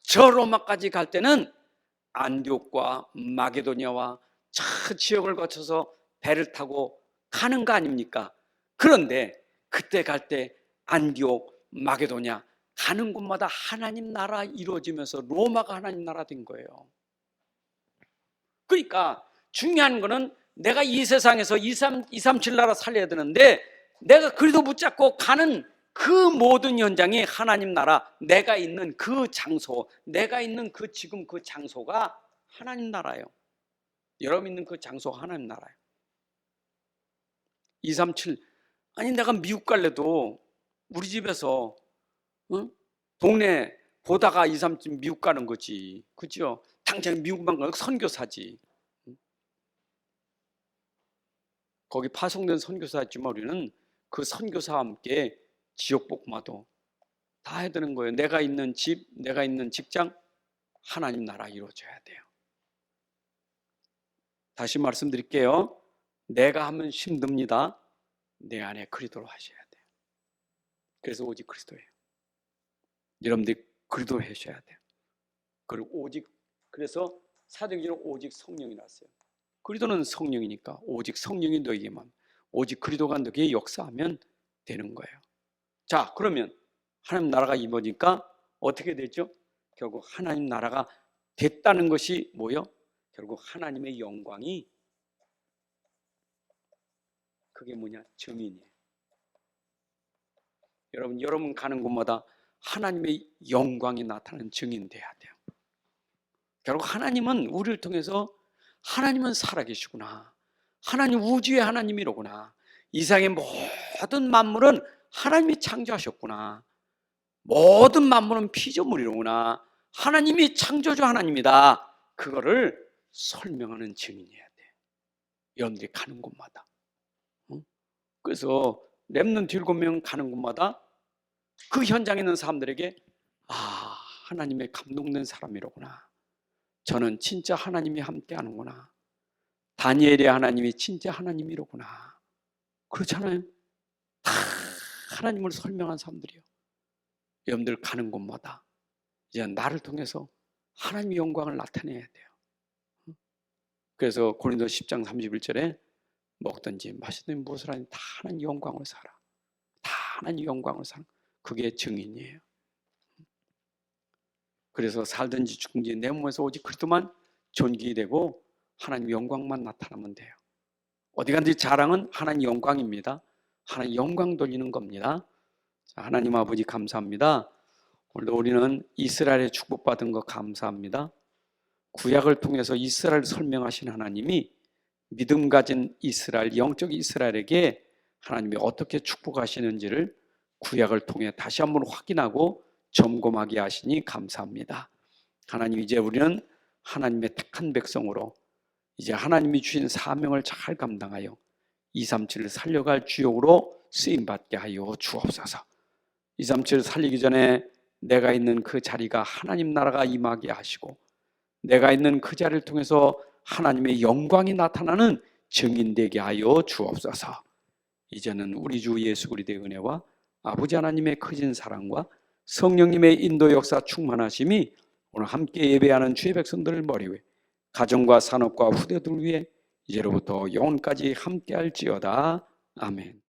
저 로마까지 갈 때는 안디옥과 마게도냐와 저 지역을 거쳐서 배를 타고 가는 거 아닙니까? 그런데 그때 갈 때 안디옥, 마게도냐 가는 곳마다 하나님 나라 이루어지면서 로마가 하나님 나라 된 거예요. 그러니까 중요한 거는 내가 이 세상에서 237 나라 살려야 되는데 내가 그리스도 붙잡고 가는 그 모든 현장이 하나님 나라, 내가 있는 그 장소, 내가 있는 그 지금 그 장소가 하나님 나라예요. 여러분 있는 그 장소가 하나님 나라예요. 237 아니 내가 미국 갈래도 우리 집에서 동네 보다가 237 미국 가는 거지. 그죠? 당장 미국만 가면 선교사지. 거기 파송된 선교사였지만 우리는 그 선교사와 함께 지역 복마도 다 해야 되는 거예요. 내가 있는 집, 내가 있는 직장, 하나님 나라 이루어져야 돼요. 다시 말씀드릴게요. 내가 하면 힘듭니다. 내 안에 그리스도로 하셔야 돼요. 그래서 오직 그리스도예요. 여러분들이 그리스도로 하셔야 돼요. 그리고 오직 그래서 사도행전은 오직 성령이 났어요. 그리스도는 성령이니까 오직 성령이 너에게만 오직 그리스도가 너에게 역사하면 되는 거예요. 자, 그러면 하나님 나라가 임하니까 어떻게 되죠? 결국 하나님 나라가 됐다는 것이 뭐요? 결국 하나님의 영광이 그게 뭐냐? 증인이에요. 여러분 가는 곳마다 하나님의 영광이 나타나는 증인 돼야 돼요. 결국 하나님은 우리를 통해서 하나님은 살아계시구나. 하나님 우주의 하나님이로구나. 이 세상의 모든 만물은 하나님이 창조하셨구나. 모든 만물은 피조물이로구나. 하나님이 창조주 하나님이다. 그거를 설명하는 증인이어야 돼. 여러분들이 가는 곳마다. 그래서 렘넌트 7명 가는 곳마다 그 현장에 있는 사람들에게 하나님의 감동된 사람이로구나. 저는 진짜 하나님이 함께하는구나. 다니엘의 하나님이 진짜 하나님이로구나. 그렇잖아요. 다 하나님을 설명한 사람들이요. 여러분들 가는 곳마다 이제 나를 통해서 하나님의 영광을 나타내야 돼요. 그래서 고린도 10장 31절에 먹든지 마시든지 무엇을 하든지 다 하나님 영광을 살아. 다 하나님 영광을 살아. 그게 증인이에요. 그래서 살든지 죽든지 내 몸에서 오직 그리스도만 존귀되고 하나님 영광만 나타나면 돼요. 어디 간지 자랑은 하나님 영광입니다. 하나님 영광 돌리는 겁니다. 자, 하나님 아버지 감사합니다. 오늘도 우리는 이스라엘의 축복받은 거 감사합니다. 구약을 통해서 이스라엘을 설명하신 하나님이 믿음 가진 이스라엘, 영적 이스라엘에게 하나님이 어떻게 축복하시는지를 구약을 통해 다시 한번 확인하고 점검하게 하시니 감사합니다. 하나님, 이제 우리는 하나님의 택한 백성으로 이제 하나님이 주신 사명을 잘 감당하여 237을 살려갈 주역으로 쓰임받게 하여 주옵소서. 237을 살리기 전에 내가 있는 그 자리가 하나님 나라가 임하게 하시고, 내가 있는 그 자리를 통해서 하나님의 영광이 나타나는 증인되게 하여 주옵소서. 이제는 우리 주 예수 그리스도의 은혜와 아버지 하나님의 크신 사랑과 성령님의 인도 역사 충만하심이 오늘 함께 예배하는 주의 백성들 머리 위에, 가정과 산업과 후대들 위에 이제로부터 영원까지 함께할지어다. 아멘.